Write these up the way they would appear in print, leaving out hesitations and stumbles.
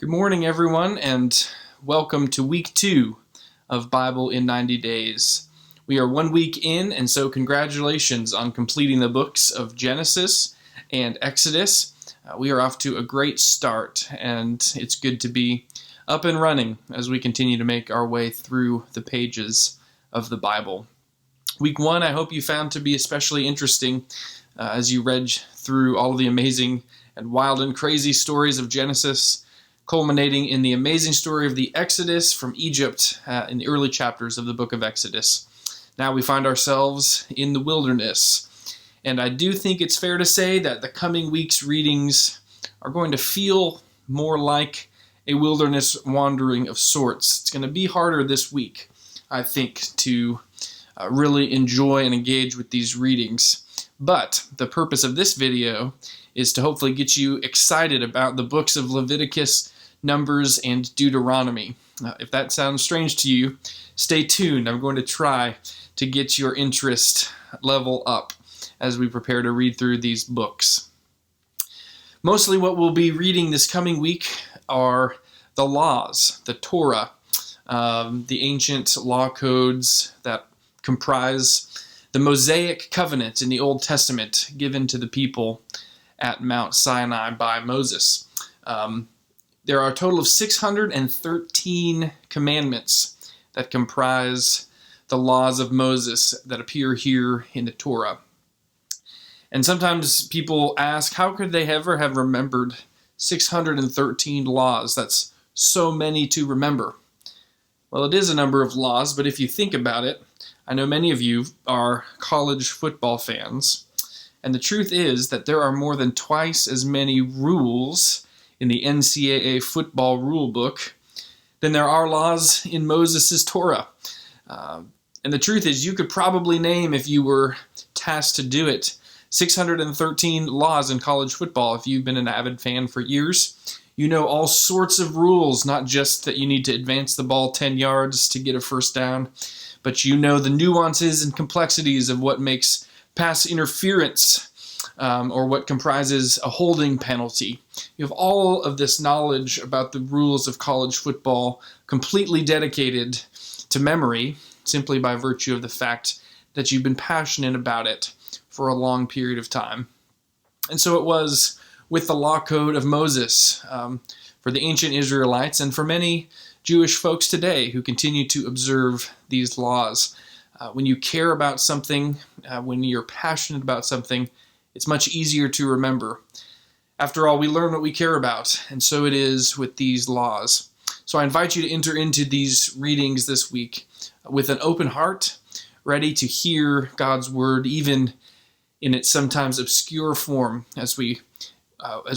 Good morning, everyone, and welcome to week 2 of Bible in 90 Days. We are 1 week in, and so congratulations on completing the books of Genesis and Exodus. We are off to a great start, and it's good to be up and running as we continue to make our way through the pages of the Bible. Week 1, I hope you found to be especially interesting as you read through all of the amazing and wild and crazy stories of Genesis, culminating in the amazing story of the Exodus from Egypt in the early chapters of the book of Exodus. Now we find ourselves in the wilderness, and I do think it's fair to say that the coming week's readings are going to feel more like a wilderness wandering of sorts. It's going to be harder this week, I think, to really enjoy and engage with these readings. But the purpose of this video is to hopefully get you excited about the books of Leviticus, Numbers, and Deuteronomy. If that sounds strange to you, stay tuned. I'm going to try to get your interest level up as we prepare to read through these books. Mostly what we'll be reading this coming week are the laws, the Torah, the ancient law codes that comprise the Mosaic covenant in the Old Testament given to the people at Mount Sinai by Moses. There are a total of 613 commandments that comprise the laws of Moses that appear here in the Torah. And sometimes people ask, how could they ever have remembered 613 laws? That's so many to remember. Well, it is a number of laws, but if you think about it, I know many of you are college football fans, and the truth is that there are more than twice as many rules in the NCAA football rule book than there are laws in Moses' Torah. And the truth is, you could probably name, if you were tasked to do it, 613 laws in college football. If you've been an avid fan for years, you know all sorts of rules, not just that you need to advance the ball 10 yards to get a first down, but you know the nuances and complexities of what makes pass interference or what comprises a holding penalty. You have all of this knowledge about the rules of college football completely dedicated to memory simply by virtue of the fact that you've been passionate about it for a long period of time. And so it was with the law code of Moses for the ancient Israelites and for many Jewish folks today who continue to observe these laws. When you care about something, when you're passionate about something, it's much easier to remember. After all, we learn what we care about, and so it is with these laws. So I invite you to enter into these readings this week with an open heart, ready to hear God's word, even in its sometimes obscure form, as we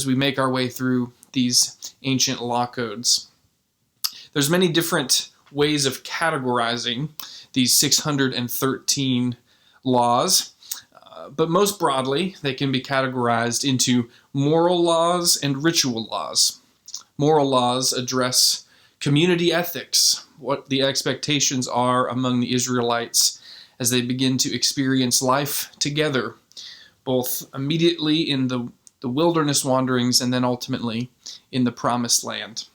make our way through these ancient law codes. There's many different ways of categorizing these 613 laws, but most broadly, they can be categorized into moral laws and ritual laws. Moral laws address community ethics, what the expectations are among the Israelites as they begin to experience life together, both immediately in the wilderness wanderings and then ultimately in the promised land.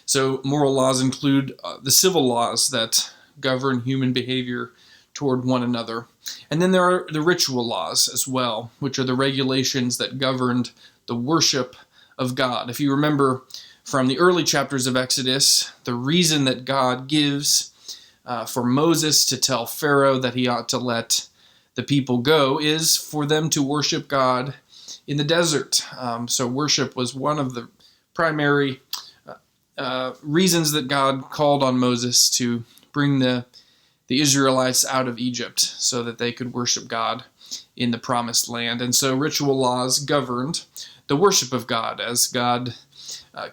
So moral laws include the civil laws that govern human behavior toward one another. And then there are the ritual laws as well, which are the regulations that governed the worship of God. If you remember from the early chapters of Exodus, the reason that God gives for Moses to tell Pharaoh that he ought to let the people go is for them to worship God in the desert. So worship was one of the primary reasons that God called on Moses to bring the Israelites out of Egypt so that they could worship God in the promised land. And so ritual laws governed the worship of God as God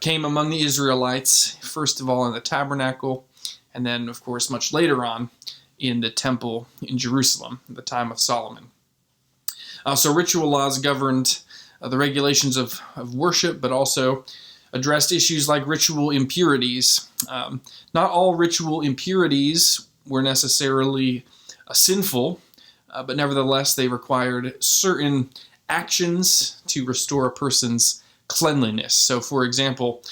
came among the Israelites, first of all in the tabernacle, and then, of course, much later on in the temple in Jerusalem at the time of Solomon. So ritual laws governed the regulations of worship, but also addressed issues like ritual impurities. Not all ritual impurities were necessarily sinful, but nevertheless they required certain actions to restore a person's cleanliness. So, for example,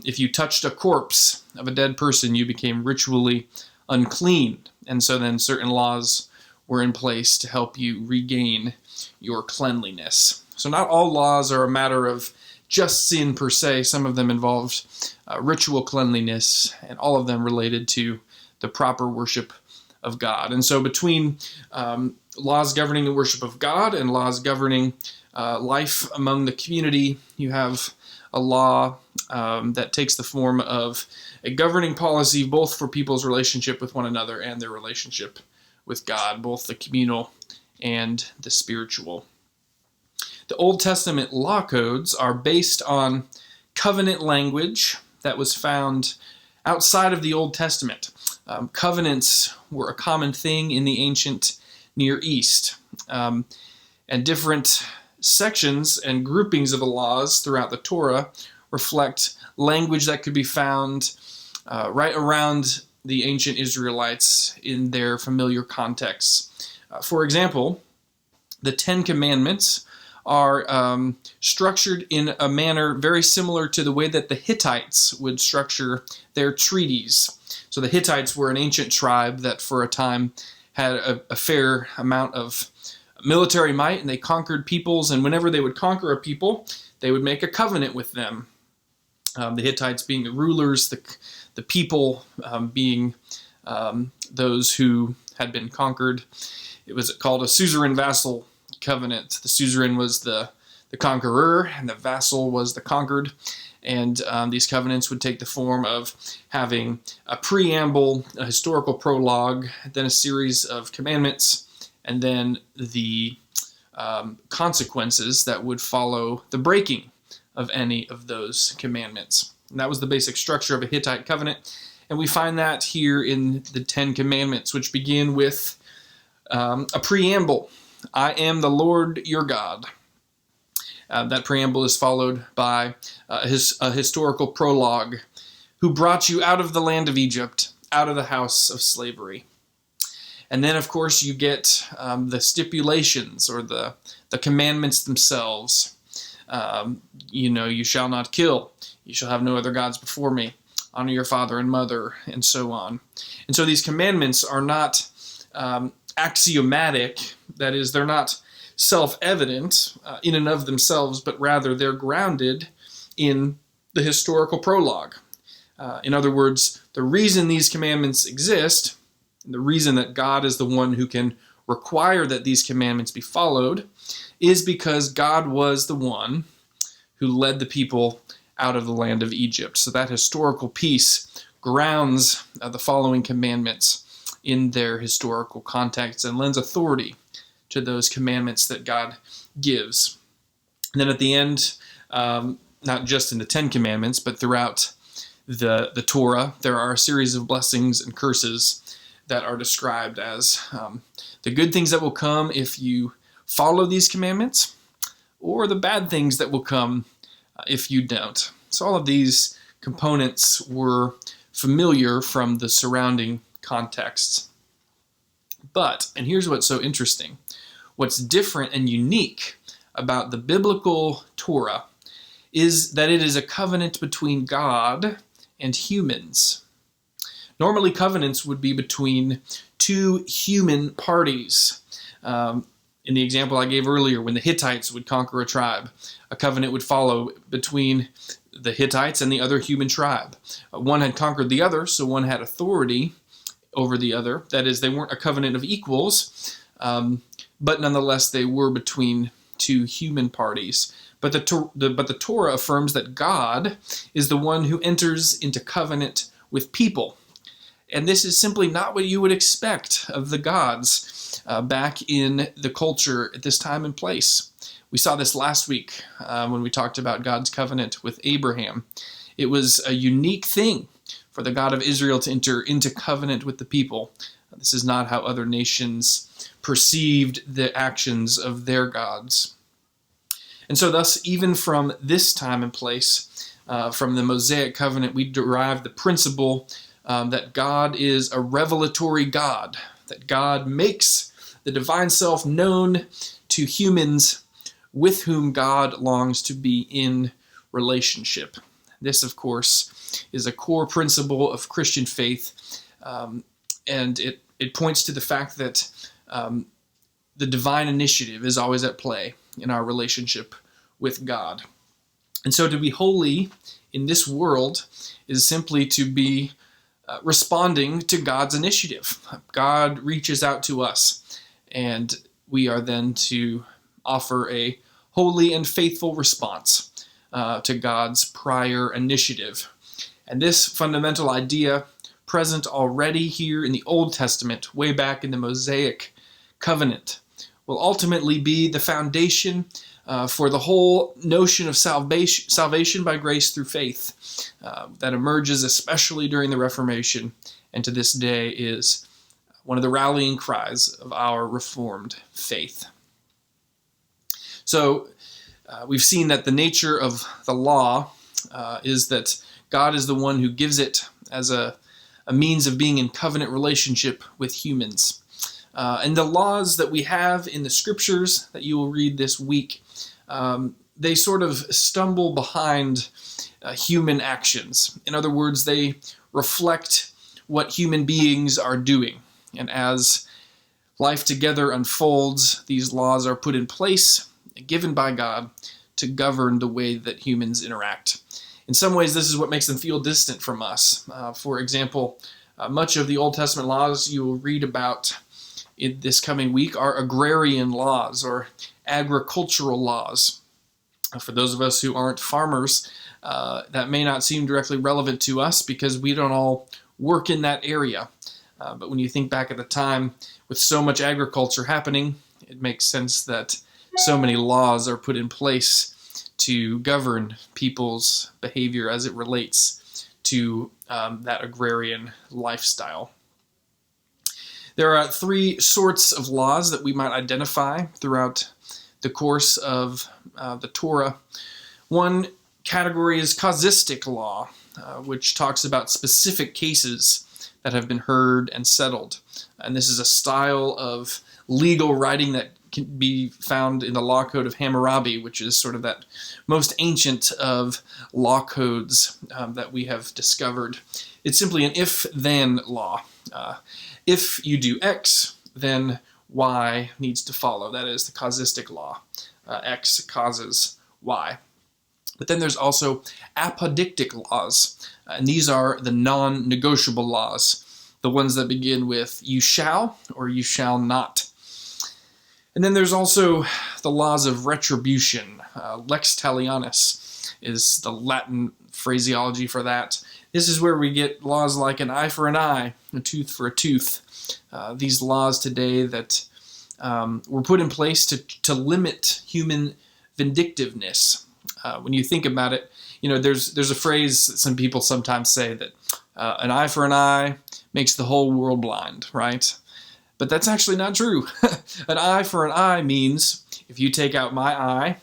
if you touched a corpse of a dead person, you became ritually unclean. And so then certain laws were in place to help you regain your cleanliness. So not all laws are a matter of just sin per se. Some of them involved ritual cleanliness, and all of them related to the proper worship of God. And so between laws governing the worship of God and laws governing life among the community, you have a law that takes the form of a governing policy both for people's relationship with one another and their relationship with God, both the communal and the spiritual. The Old Testament law codes are based on covenant language that was found outside of the Old Testament. Covenants were a common thing in the ancient Near East, and different sections and groupings of the laws throughout the Torah reflect language that could be found right around the ancient Israelites in their familiar contexts. For example, the Ten Commandments are structured in a manner very similar to the way that the Hittites would structure their treaties. So the Hittites were an ancient tribe that for a time had a fair amount of military might, and they conquered peoples, and whenever they would conquer a people, they would make a covenant with them. The Hittites being the rulers, the people being those who had been conquered. It was called a suzerain vassal covenant. The suzerain was the conqueror, and the vassal was the conquered. And these covenants would take the form of having a preamble, a historical prologue, then a series of commandments, and then the consequences that would follow the breaking of any of those commandments. And that was the basic structure of a Hittite covenant. And we find that here in the Ten Commandments, which begin with a preamble. I am the Lord your God. That preamble is followed by a historical prologue. Who brought you out of the land of Egypt, out of the house of slavery. And then, of course, you get the stipulations or the commandments themselves. You shall not kill. You shall have no other gods before me. Honor your father and mother, and so on. And so these commandments are not axiomatic. That is, they're not self-evident in and of themselves, but rather they're grounded in the historical prologue. In other words, the reason these commandments exist, and the reason that God is the one who can require that these commandments be followed, is because God was the one who led the people out of the land of Egypt. So that historical piece grounds the following commandments in their historical context and lends authority to those commandments that God gives. And then at the end, not just in the Ten Commandments, but throughout the Torah, there are a series of blessings and curses that are described as the good things that will come if you follow these commandments, or the bad things that will come if you don't. So all of these components were familiar from the surrounding contexts. But, and here's what's so interesting, what's different and unique about the biblical Torah is that it is a covenant between God and humans. Normally, covenants would be between two human parties. In the example I gave earlier, when the Hittites would conquer a tribe, a covenant would follow between the Hittites and the other human tribe. One had conquered the other, so one had authority over the other. That is, they weren't a covenant of equals, but nonetheless they were between two human parties. But the Torah affirms that God is the one who enters into covenant with people. And this is simply not what you would expect of the gods back in the culture at this time and place. We saw this last week when we talked about God's covenant with Abraham. It was a unique thing for the God of Israel to enter into covenant with the people. This is not how other nations perceived the actions of their gods. And so thus, even from this time and place, from the Mosaic covenant, we derive the principle that God is a revelatory God, that God makes the divine self known to humans with whom God longs to be in relationship. This, of course, is a core principle of Christian faith, and it points to the fact that the divine initiative is always at play in our relationship with God. And so to be holy in this world is simply to be responding to God's initiative. God reaches out to us, and we are then to offer a holy and faithful response to God's prior initiative. And this fundamental idea, present already here in the Old Testament, way back in the Mosaic covenant, will ultimately be the foundation for the whole notion of salvation by grace through faith that emerges especially during the Reformation, and to this day is one of the rallying cries of our Reformed faith. So we've seen that the nature of the law is that God is the one who gives it as a means of being in covenant relationship with humans. And the laws that we have in the scriptures that you will read this week, they sort of stumble behind human actions. In other words, they reflect what human beings are doing. And as life together unfolds, these laws are put in place, given by God, to govern the way that humans interact. In some ways, this is what makes them feel distant from us. For example, much of the Old Testament laws you will read about in this coming week are agrarian laws or agricultural laws. For those of us who aren't farmers, that may not seem directly relevant to us because we don't all work in that area. But when you think back at the time with so much agriculture happening, it makes sense that so many laws are put in place to govern people's behavior as it relates to that agrarian lifestyle. There are three sorts of laws that we might identify throughout the course of the Torah. One category is casuistic law, which talks about specific cases that have been heard and settled. And this is a style of legal writing that can be found in the law code of Hammurabi, which is sort of that most ancient of law codes that we have discovered. It's simply an if-then law. If you do X, then Y needs to follow. That is the casuistic law. X causes Y. But then there's also apodictic laws, and these are the non-negotiable laws, the ones that begin with you shall or you shall not. And then there's also the laws of retribution. Lex talionis is the Latin phraseology for that. This is where we get laws like an eye for an eye, a tooth for a tooth. These laws today that were put in place to limit human vindictiveness. When you think about it, you know, there's a phrase that some people sometimes say that an eye for an eye makes the whole world blind, right? But that's actually not true. An eye for an eye means if you take out my eye,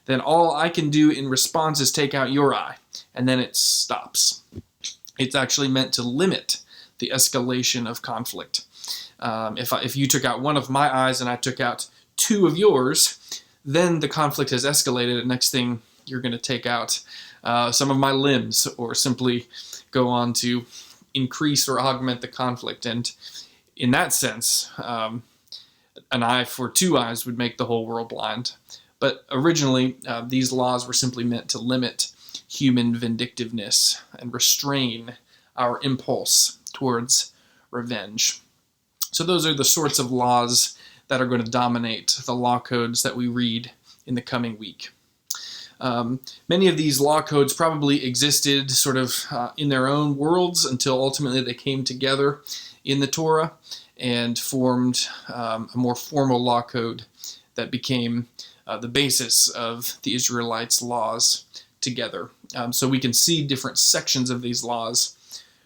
then all I can do in response is take out your eye, and then it stops. It's actually meant to limit the escalation of conflict. If you took out one of my eyes and I took out two of yours, then the conflict has escalated, and next thing you're going to take out some of my limbs or simply go on to increase or augment the conflict. And in that sense, an eye for two eyes would make the whole world blind. But originally, these laws were simply meant to limit human vindictiveness and restrain our impulse towards revenge. So those are the sorts of laws that are going to dominate the law codes that we read in the coming week. Many of these law codes probably existed sort of in their own worlds until ultimately they came together in the Torah and formed a more formal law code that became the basis of the Israelites' laws together. So we can see different sections of these laws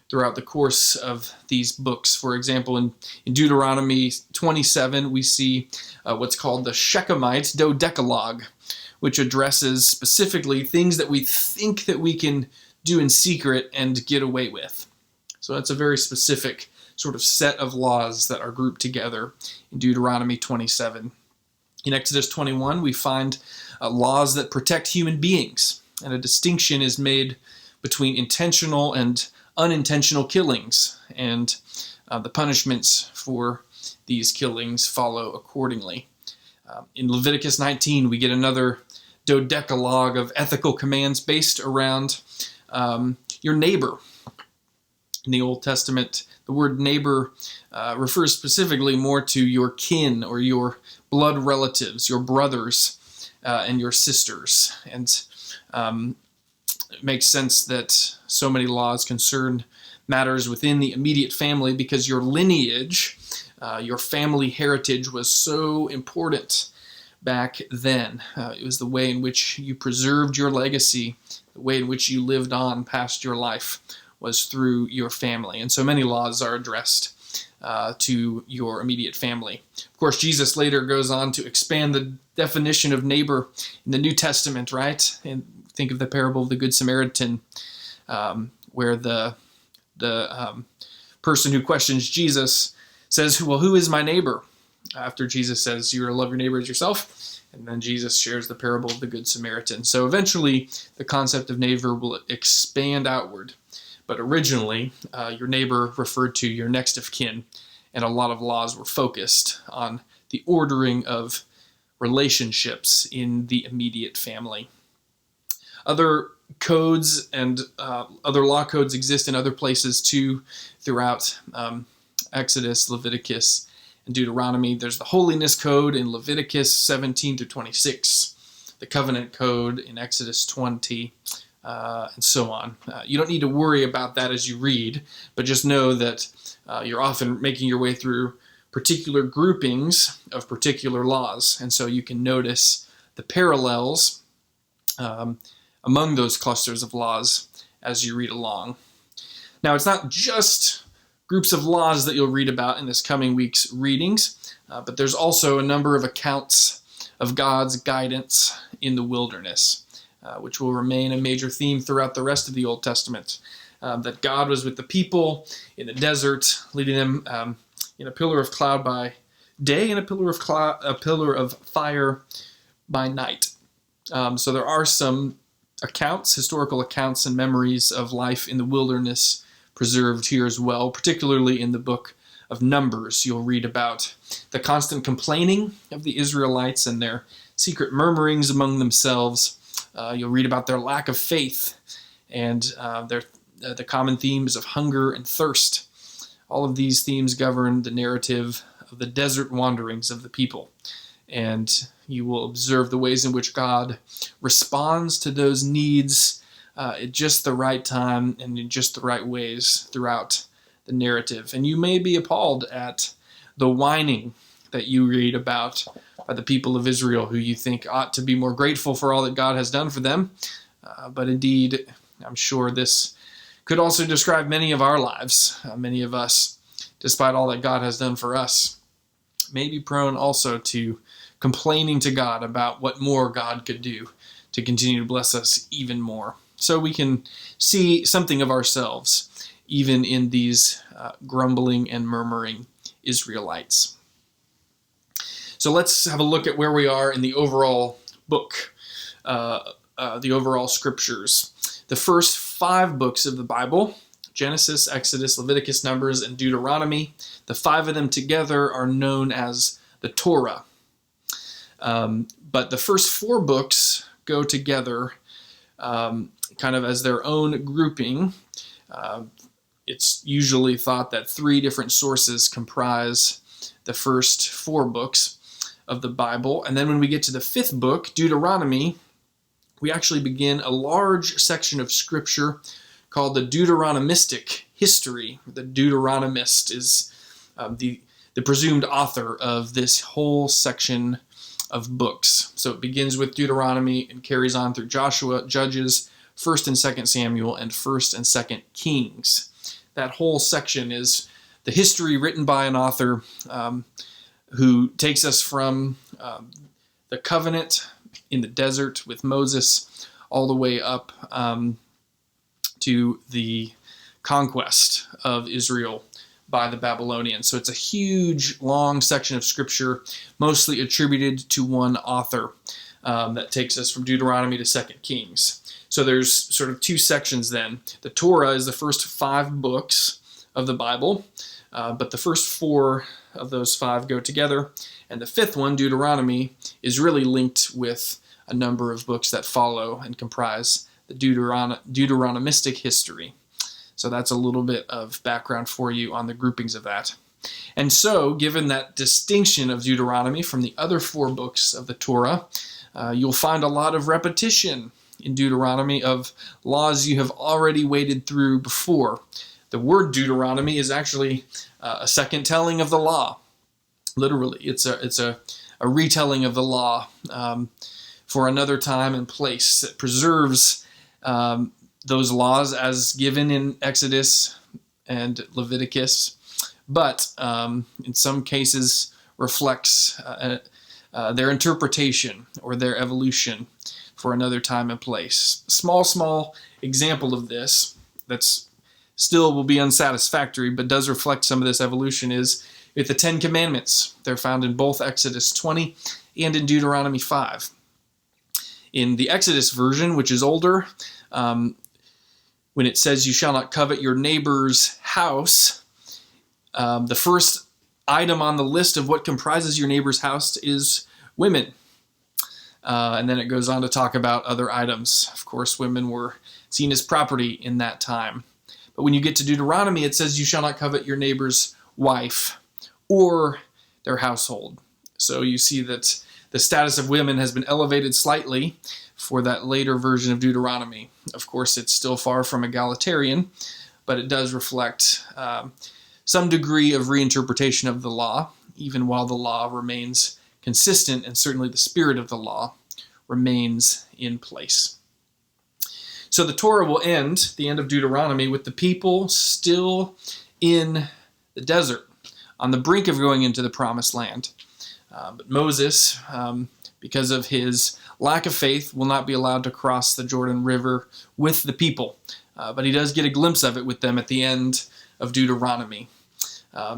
throughout the course of these books. For example, in Deuteronomy 27, we see what's called the Shechemite Dodecalogue, which addresses specifically things that we think that we can do in secret and get away with. So that's a very specific sort of set of laws that are grouped together in Deuteronomy 27. In Exodus 21, we find laws that protect human beings, and a distinction is made between intentional and unintentional killings, and the punishments for these killings follow accordingly. In Leviticus 19, we get another dodecalogue of ethical commands based around your neighbor. In the Old Testament, the word neighbor refers specifically more to your kin or your blood relatives, your brothers and your sisters. And it makes sense that so many laws concern matters within the immediate family because your lineage, your family heritage was so important back then. It was the way in which you preserved your legacy, the way in which you lived on past your life was through your family. And so many laws are addressed to your immediate family. Of course, Jesus later goes on to expand the definition of neighbor in the New Testament, right? And think of the parable of the Good Samaritan, where the person who questions Jesus says, well, who is my neighbor? After Jesus says, you're to love your neighbor as yourself. And then Jesus shares the parable of the Good Samaritan. So eventually, the concept of neighbor will expand outward. But originally, your neighbor referred to your next of kin, and a lot of laws were focused on the ordering of relationships in the immediate family. Other codes and other law codes exist in other places too throughout Exodus, Leviticus, and Deuteronomy. There's the holiness code in Leviticus 17 through 26, the covenant code in Exodus 20, and so on. You don't need to worry about that as you read, but just know that you're often making your way through particular groupings of particular laws, and so you can notice the parallels among those clusters of laws as you read along. Now, it's not just groups of laws that you'll read about in this coming week's readings, but there's also a number of accounts of God's guidance in the wilderness, which will remain a major theme throughout the rest of the Old Testament, that God was with the people in the desert, leading them in a pillar of cloud by day and a pillar of fire by night. So there are some accounts, historical accounts and memories of life in the wilderness preserved here as well, particularly in the book of Numbers. You'll read about the constant complaining of the Israelites and their secret murmurings among themselves. You'll read about their lack of faith and the common themes of hunger and thirst. All of these themes govern the narrative of the desert wanderings of the people. And you will observe the ways in which God responds to those needs at just the right time and in just the right ways throughout the narrative. And you may be appalled at the whining that you read about by the people of Israel, who you think ought to be more grateful for all that God has done for them. But indeed, I'm sure this could also describe many of our lives. Many of us, despite all that God has done for us, may be prone also to complaining to God about what more God could do to continue to bless us even more. So we can see something of ourselves even in these grumbling and murmuring Israelites. So let's have a look at where we are in the overall book, the overall scriptures. The first 5 books of the Bible, Genesis, Exodus, Leviticus, Numbers, and Deuteronomy, the 5 of them together are known as the Torah. But the first 4 books go together kind of as their own grouping. It's usually thought that 3 different sources comprise the first 4 books of the Bible. And then when we get to the 5th book, Deuteronomy, we actually begin a large section of scripture called the Deuteronomistic history. The Deuteronomist is the presumed author of this whole section of books. So it begins with Deuteronomy and carries on through Joshua, Judges, 1st and 2nd Samuel, and 1st and 2nd Kings. That whole section is the history written by an author who takes us from the covenant in the desert with Moses all the way up to the conquest of Israel by the Babylonians. So it's a huge, long section of scripture, mostly attributed to one author that takes us from Deuteronomy to 2 Kings. So So there's sort of two sections then. The Torah is the first 5 books of the Bible, but the first 4 of those 5 go together, and the 5th one, Deuteronomy, is really linked with a number of books that follow and comprise the Deuteronomistic history. So that's a little bit of background for you on the groupings of that. And so, given that distinction of Deuteronomy from the other 4 books of the Torah, you'll find a lot of repetition in Deuteronomy of laws you have already waded through before. The word Deuteronomy is actually a second telling of the law. Literally, it's a retelling of the law for another time and place. It preserves those laws as given in Exodus and Leviticus, but in some cases reflects their interpretation or their evolution for another time and place. Small example of this that's still will be unsatisfactory, but does reflect some of this evolution is with the 10 Commandments. They're found in both Exodus 20 and in Deuteronomy 5. In the Exodus version, which is older, when it says you shall not covet your neighbor's house, the first item on the list of what comprises your neighbor's house is women. And then it goes on to talk about other items. Of course, women were seen as property in that time. But when you get to Deuteronomy, it says you shall not covet your neighbor's wife or their household. So you see that the status of women has been elevated slightly for that later version of Deuteronomy. Of course, it's still far from egalitarian, but it does reflect some degree of reinterpretation of the law, even while the law remains consistent, and certainly the spirit of the law remains in place. So the Torah will end, the end of Deuteronomy, with the people still in the desert, on the brink of going into the promised land. But Moses, because of his lack of faith, will not be allowed to cross the Jordan River with the people. But he does get a glimpse of it with them at the end of Deuteronomy.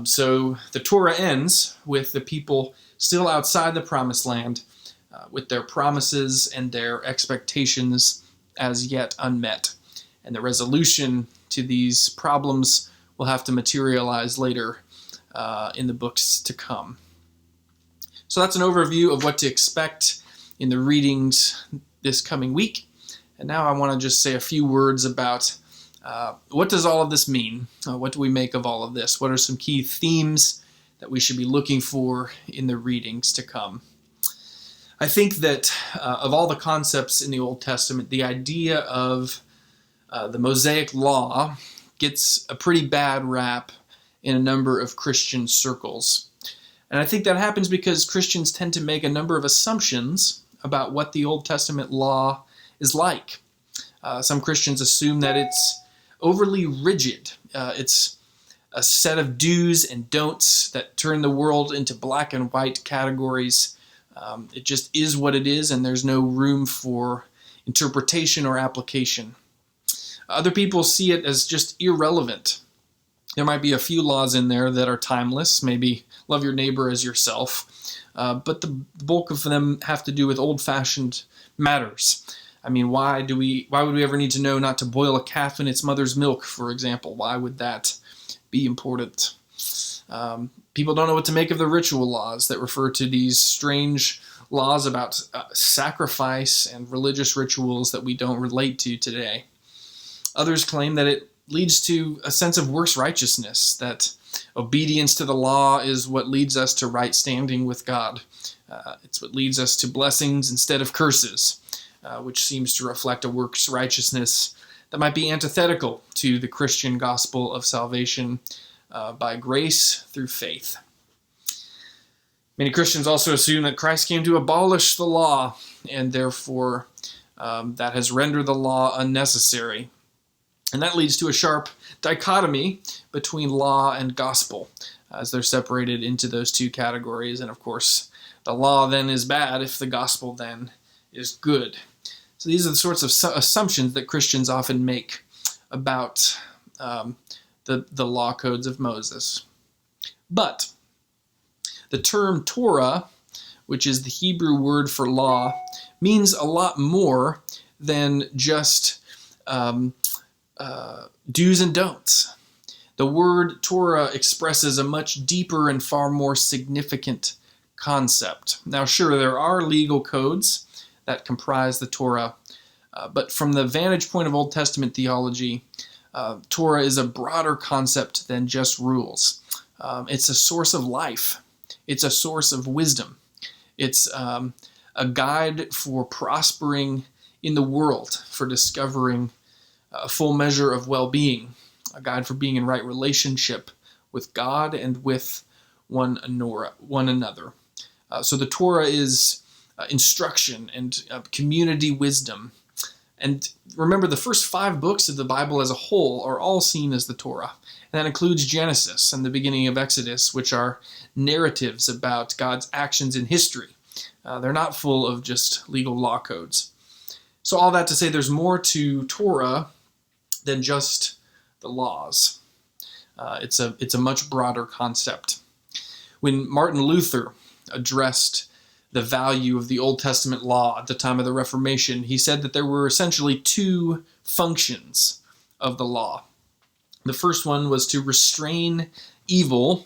So the Torah ends with the people still outside the promised land, with their promises and their expectations as yet unmet. And the resolution to these problems will have to materialize later in the books to come. So that's an overview of what to expect in the readings this coming week. And now I want to just say a few words about what does all of this mean? What do we make of all of this? What are some key themes that we should be looking for in the readings to come? I think that of all the concepts in the Old Testament, the idea of the Mosaic Law gets a pretty bad rap in a number of Christian circles. And I think that happens because Christians tend to make a number of assumptions about what the Old Testament law is like. Some Christians assume that it's overly rigid. It's a set of do's and don'ts that turn the world into black and white categories. It just is what it is, and there's no room for interpretation or application. Other people see it as just irrelevant. There might be a few laws in there that are timeless, maybe love your neighbor as yourself, but the bulk of them have to do with old-fashioned matters. I mean, why would we ever need to know not to boil a calf in its mother's milk, for example? Why would that be important? People don't know what to make of the ritual laws that refer to these strange laws about sacrifice and religious rituals that we don't relate to today. Others claim that it leads to a sense of works righteousness, that obedience to the law is what leads us to right standing with God. It's what leads us to blessings instead of curses, which seems to reflect a works righteousness that might be antithetical to the Christian gospel of salvation by grace through faith. Many Christians also assume that Christ came to abolish the law, and therefore that has rendered the law unnecessary. And that leads to a sharp dichotomy between law and gospel, as they're separated into those two categories. And of course, the law then is bad if the gospel then is good. So these are the sorts of assumptions that Christians often make about the law codes of Moses. But the term Torah, which is the Hebrew word for law, means a lot more than just do's and don'ts. The word Torah expresses a much deeper and far more significant concept. Now, sure, there are legal codes that comprise the Torah, but from the vantage point of Old Testament theology, Torah is a broader concept than just rules. It's a source of life. It's a source of wisdom. It's a guide for prospering in the world, for discovering a full measure of well-being, a guide for being in right relationship with God and with one another. So the Torah is instruction and community wisdom. And remember, the first 5 books of the Bible as a whole are all seen as the Torah. And that includes Genesis and the beginning of Exodus, which are narratives about God's actions in history. They're not full of just legal law codes. So all that to say, there's more to Torah than just the laws. It's a much broader concept. When Martin Luther addressed the value of the Old Testament law at the time of the Reformation, he said that there were essentially 2 functions of the law. The first one was to restrain evil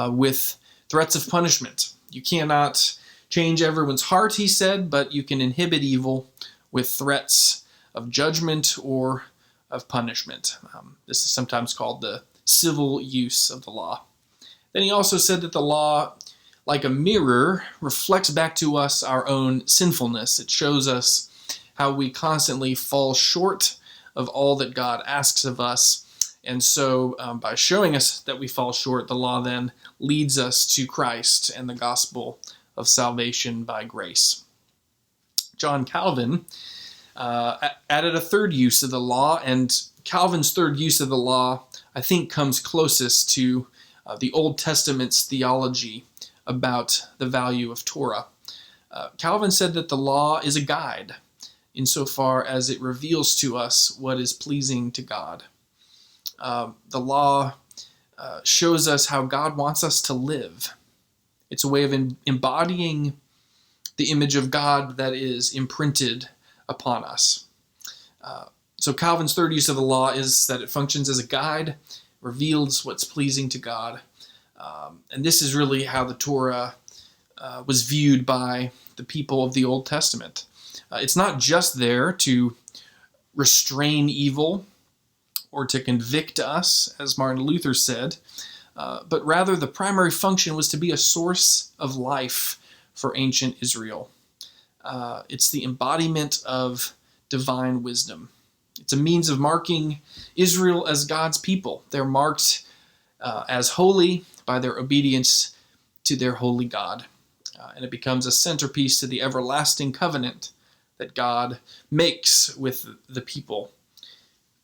with threats of punishment. You cannot change everyone's heart, he said, but you can inhibit evil with threats of judgment or of punishment. This is sometimes called the civil use of the law. Then he also said that the law, like a mirror, reflects back to us our own sinfulness. It shows us how we constantly fall short of all that God asks of us. And so by showing us that we fall short, the law then leads us to Christ and the gospel of salvation by grace. John Calvin added a third use of the law, and Calvin's third use of the law, I think, comes closest to the Old Testament's theology about the value of Torah. Calvin said that the law is a guide insofar as it reveals to us what is pleasing to God. The law shows us how God wants us to live. It's a way of embodying the image of God that is imprinted upon us. So Calvin's third use of the law is that it functions as a guide, reveals what's pleasing to God. And this is really how the Torah was viewed by the people of the Old Testament. It's not just there to restrain evil or to convict us, as Martin Luther said, but rather the primary function was to be a source of life for ancient Israel. It's the embodiment of divine wisdom. It's a means of marking Israel as God's people. They're marked as holy by their obedience to their holy God. And it becomes a centerpiece to the everlasting covenant that God makes with the people.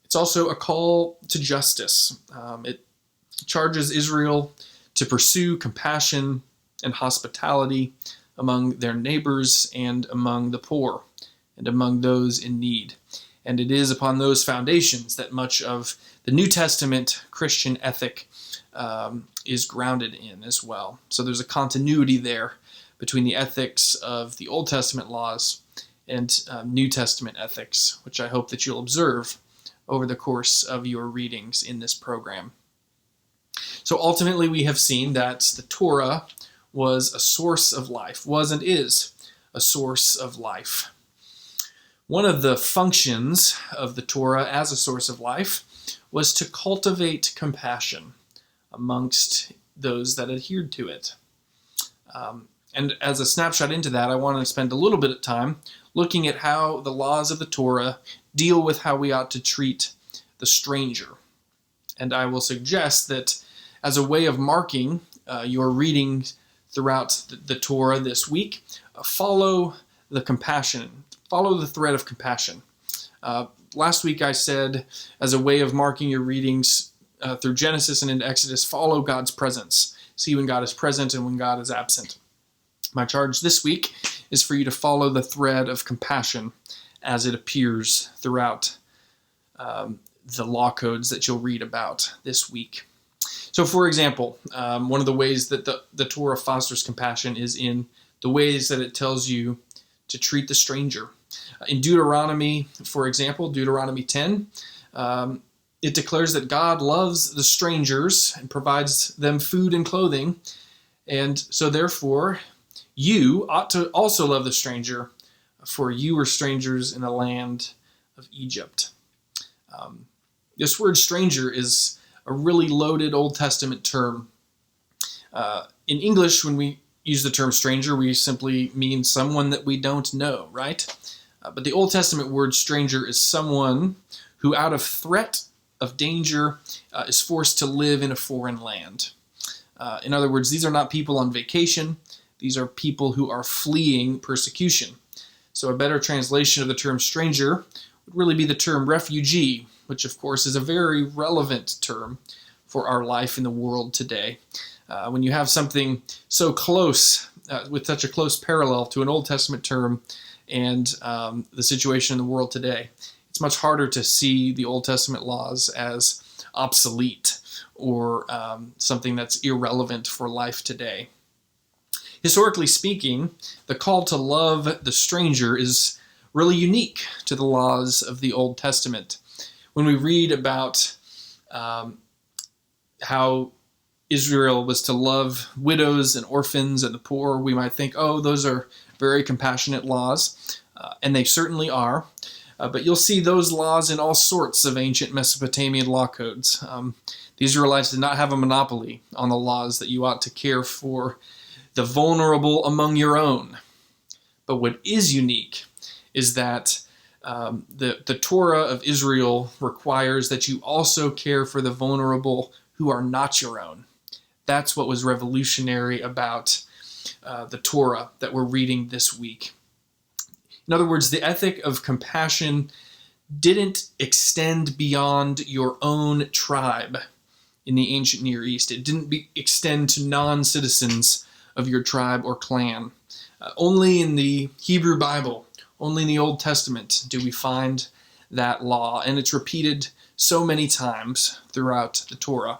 It's also a call to justice. It charges Israel to pursue compassion and hospitality among their neighbors and among the poor and among those in need. And it is upon those foundations that much of the New Testament Christian ethic is grounded in as well. So there's a continuity there between the ethics of the Old Testament laws and New Testament ethics, which I hope that you'll observe over the course of your readings in this program. So ultimately we have seen that the Torah was a source of life, was and is a source of life. One of the functions of the Torah as a source of life was to cultivate compassion amongst those that adhered to it. And as a snapshot into that, I want to spend a little bit of time looking at how the laws of the Torah deal with how we ought to treat the stranger. And I will suggest that as a way of marking your reading throughout the Torah this week, follow the thread of compassion. Last week I said, as a way of marking your readings through Genesis and into Exodus, follow God's presence. See when God is present and when God is absent. My charge this week is for you to follow the thread of compassion as it appears throughout the law codes that you'll read about this week. So, for example, one of the ways that the Torah fosters compassion is in the ways that it tells you to treat the stranger. In Deuteronomy, for example, Deuteronomy 10, it declares that God loves the strangers and provides them food and clothing. And so therefore, you ought to also love the stranger, for you were strangers in the land of Egypt. This word stranger is a really loaded Old Testament term. In English, when we use the term stranger, we simply mean someone that we don't know, right? But the Old Testament word stranger is someone who, out of threat of danger, is forced to live in a foreign land. In other words, these are not people on vacation. These are people who are fleeing persecution. So a better translation of the term stranger would really be the term refugee, which of course is a very relevant term for our life in the world today. When you have something so close, with such a close parallel to an Old Testament term and the situation in the world today, it's much harder to see the Old Testament laws as obsolete or something that's irrelevant for life today. Historically speaking, the call to love the stranger is really unique to the laws of the Old Testament. When we read about how Israel was to love widows and orphans and the poor, we might think, oh, those are very compassionate laws, and they certainly are. But you'll see those laws in all sorts of ancient Mesopotamian law codes. The Israelites did not have a monopoly on the laws that you ought to care for the vulnerable among your own. But what is unique is that the Torah of Israel requires that you also care for the vulnerable who are not your own. That's what was revolutionary about the Torah that we're reading this week. In other words, the ethic of compassion didn't extend beyond your own tribe in the ancient Near East. It didn't extend to non-citizens of your tribe or clan. Only in the Hebrew Bible, only in the Old Testament do we find that law, and it's repeated so many times throughout the Torah.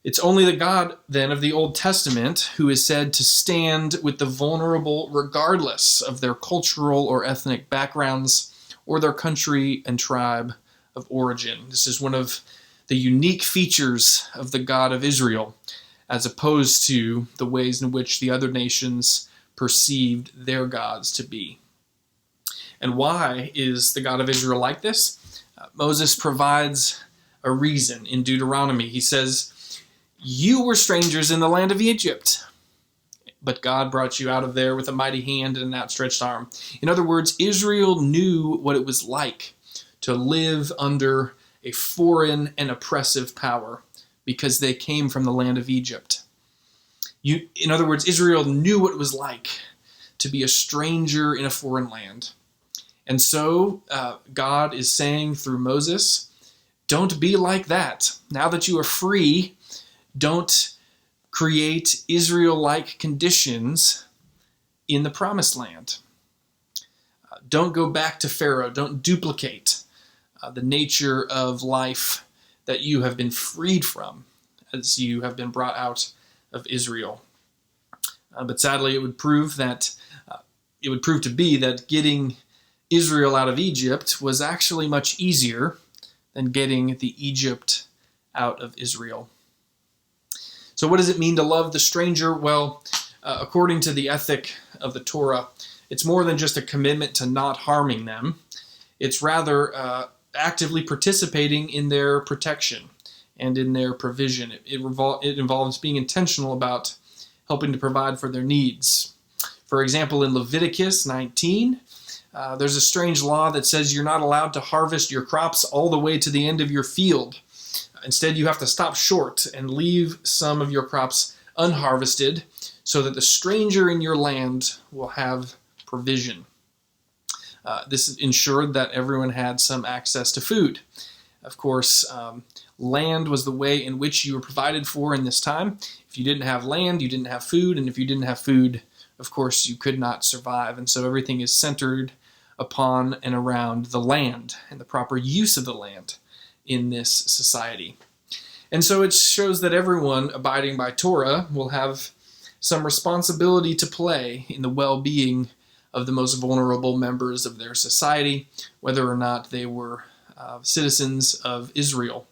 It's only the God, then, of the Old Testament who is said to stand with the vulnerable regardless of their cultural or ethnic backgrounds or their country and tribe of origin. This is one of the unique features of the God of Israel, as opposed to the ways in which the other nations perceived their gods to be. And why is the God of Israel like this? Moses provides a reason in Deuteronomy. He says, "You were strangers in the land of Egypt, but God brought you out of there with a mighty hand and an outstretched arm." In other words, Israel knew what it was like to live under a foreign and oppressive power because they came from the land of Egypt. In other words, Israel knew what it was like to be a stranger in a foreign land. And so God is saying through Moses, don't be like that. Now that you are free, don't create Israel-like conditions in the promised land. Don't go back to Pharaoh. Don't duplicate the nature of life that you have been freed from as you have been brought out of Israel. But sadly, it would prove to be that getting Israel out of Egypt was actually much easier than getting the Egypt out of Israel. So what does it mean to love the stranger? Well, according to the ethic of the Torah, it's more than just a commitment to not harming them. It's rather actively participating in their protection and in their provision. It involves being intentional about helping to provide for their needs. For example, in Leviticus 19, there's a strange law that says you're not allowed to harvest your crops all the way to the end of your field. Instead, you have to stop short and leave some of your crops unharvested so that the stranger in your land will have provision. This ensured that everyone had some access to food. Of course, land was the way in which you were provided for in this time. If you didn't have land, you didn't have food, and if you didn't have food, of course, you could not survive. And so everything is centered upon and around the land and the proper use of the land in this society. And so it shows that everyone abiding by Torah will have some responsibility to play in the well-being of the most vulnerable members of their society, whether or not they were citizens of Israel.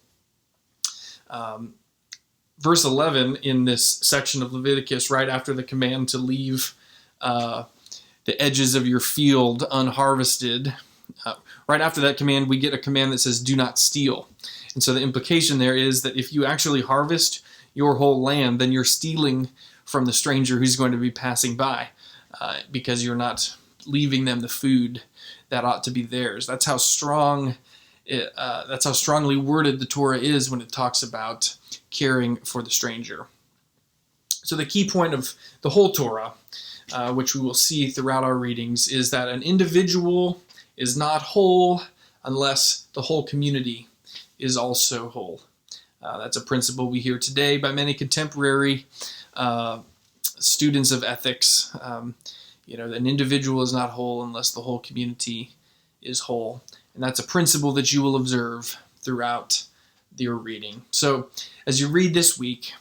Verse 11 in this section of Leviticus, right after the command to leave the edges of your field unharvested, right after that command, we get a command that says, do not steal. And so the implication there is that if you actually harvest your whole land, then you're stealing from the stranger who's going to be passing by because you're not leaving them the food that ought to be theirs. That's how strongly worded the Torah is when it talks about caring for the stranger. So the key point of the whole Torah, which we will see throughout our readings, is that an individual is not whole unless the whole community is also whole. That's a principle we hear today by many contemporary students of ethics. An individual is not whole unless the whole community is whole. And that's a principle that you will observe throughout your reading. So as you read this week,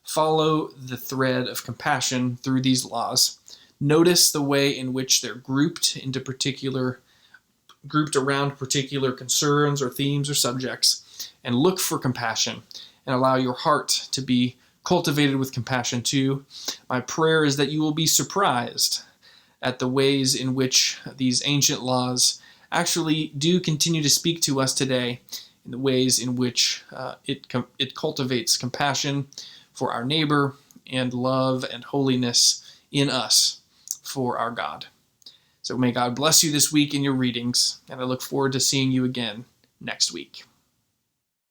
follow the thread of compassion through these laws. Notice the way in which they're grouped around particular concerns or themes or subjects, and look for compassion and allow your heart to be cultivated with compassion too. My prayer is that you will be surprised at the ways in which these ancient laws actually do continue to speak to us today, in the ways in which it cultivates compassion for our neighbor and love and holiness in us for our God. So may God bless you this week in your readings, and I look forward to seeing you again next week.